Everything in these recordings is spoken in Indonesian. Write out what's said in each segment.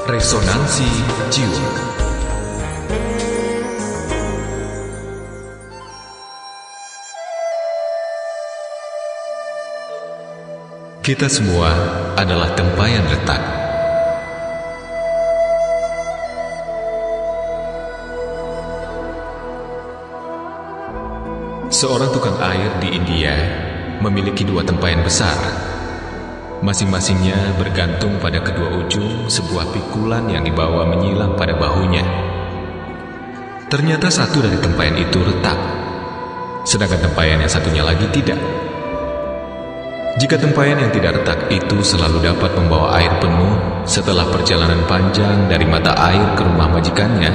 Resonansi Jiwa. Kita semua adalah tempayan retak. Seorang tukang air di India memiliki dua tempayan besar. Masing-masingnya bergantung pada kedua ujung sebuah pikulan yang dibawa menyilang pada bahunya. Ternyata satu dari tempayan itu retak, sedangkan tempayan yang satunya lagi tidak. Jika tempayan yang tidak retak itu selalu dapat membawa air penuh setelah perjalanan panjang dari mata air ke rumah majikannya,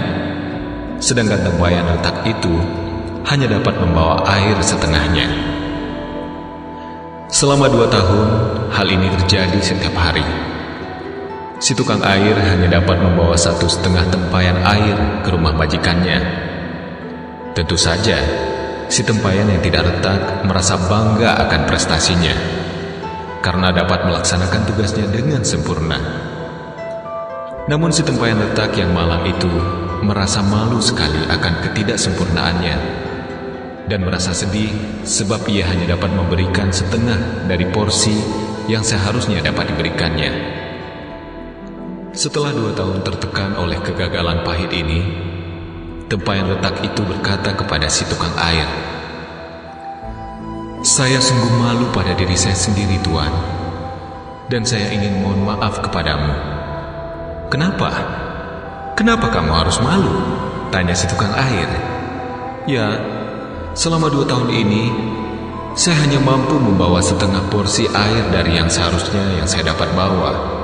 sedangkan tempayan retak itu hanya dapat membawa air setengahnya. Selama 2 tahun, hal ini terjadi setiap hari. Si tukang air hanya dapat membawa 1,5 tempayan air ke rumah majikannya. Tentu saja, si tempayan yang tidak retak merasa bangga akan prestasinya, karena dapat melaksanakan tugasnya dengan sempurna. Namun si tempayan retak yang malang itu merasa malu sekali akan ketidaksempurnaannya, dan merasa sedih sebab ia hanya dapat memberikan setengah dari porsi yang seharusnya dapat diberikannya. Setelah 2 tahun tertekan oleh kegagalan pahit ini, tempayan retak itu berkata kepada si tukang air, "Saya sungguh malu pada diri saya sendiri, Tuan, dan saya ingin mohon maaf kepadamu." "Kenapa? Kenapa kamu harus malu?" tanya si tukang air. "Ya, selama 2 tahun ini, saya hanya mampu membawa setengah porsi air dari yang seharusnya yang saya dapat bawa.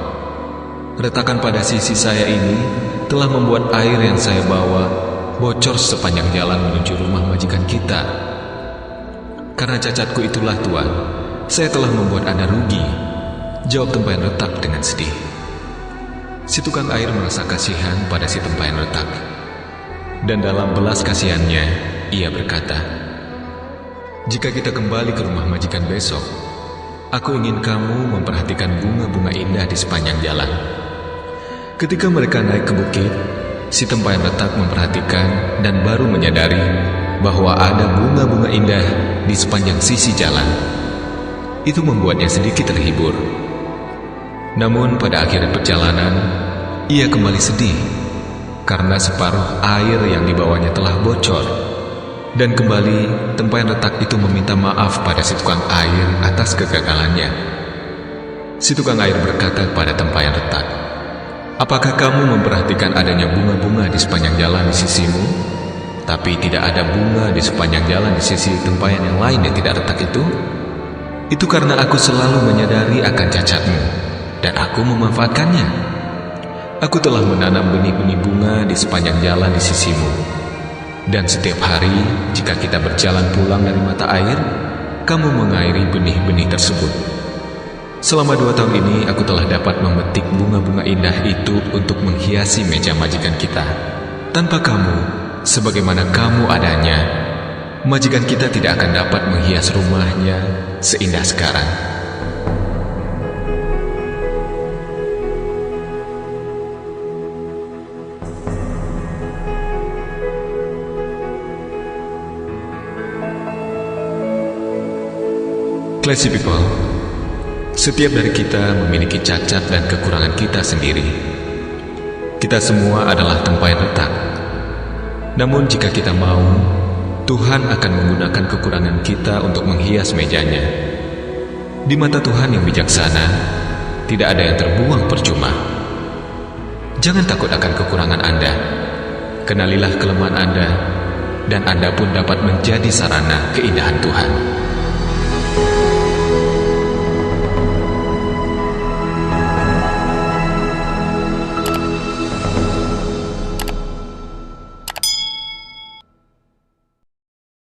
Retakan pada sisi saya ini telah membuat air yang saya bawa bocor sepanjang jalan menuju rumah majikan kita. Karena cacatku itulah, Tuan, saya telah membuat Anda rugi," jawab tempayan retak dengan sedih. Si tukang air merasa kasihan pada si tempayan retak, dan dalam belas kasihannya, ia berkata, "Jika kita kembali ke rumah majikan besok, aku ingin kamu memperhatikan bunga-bunga indah di sepanjang jalan." Ketika mereka naik ke bukit, si tempayan retak memperhatikan dan baru menyadari bahwa ada bunga-bunga indah di sepanjang sisi jalan. Itu membuatnya sedikit terhibur. Namun pada akhir perjalanan, ia kembali sedih karena separuh air yang dibawanya telah bocor. Dan kembali, tempayan retak itu meminta maaf pada si tukang air atas kegagalannya. Si tukang air berkata kepada tempayan retak, "Apakah kamu memperhatikan adanya bunga-bunga di sepanjang jalan di sisimu, tapi tidak ada bunga di sepanjang jalan di sisi tempayan yang lain yang tidak retak itu? Itu karena aku selalu menyadari akan cacatmu, dan aku memanfaatkannya. Aku telah menanam benih-benih bunga di sepanjang jalan di sisimu. Dan setiap hari, jika kita berjalan pulang dari mata air, kamu mengairi benih-benih tersebut. Selama 2 tahun ini, aku telah dapat memetik bunga-bunga indah itu untuk menghiasi meja majikan kita. Tanpa kamu, sebagaimana kamu adanya, majikan kita tidak akan dapat menghias rumahnya seindah sekarang." Classy people, setiap dari kita memiliki cacat dan kekurangan kita sendiri. Kita semua adalah tempayan retak. Namun jika kita mau, Tuhan akan menggunakan kekurangan kita untuk menghias mejanya. Di mata Tuhan yang bijaksana, tidak ada yang terbuang percuma. Jangan takut akan kekurangan Anda. Kenalilah kelemahan Anda, dan Anda pun dapat menjadi sarana keindahan Tuhan.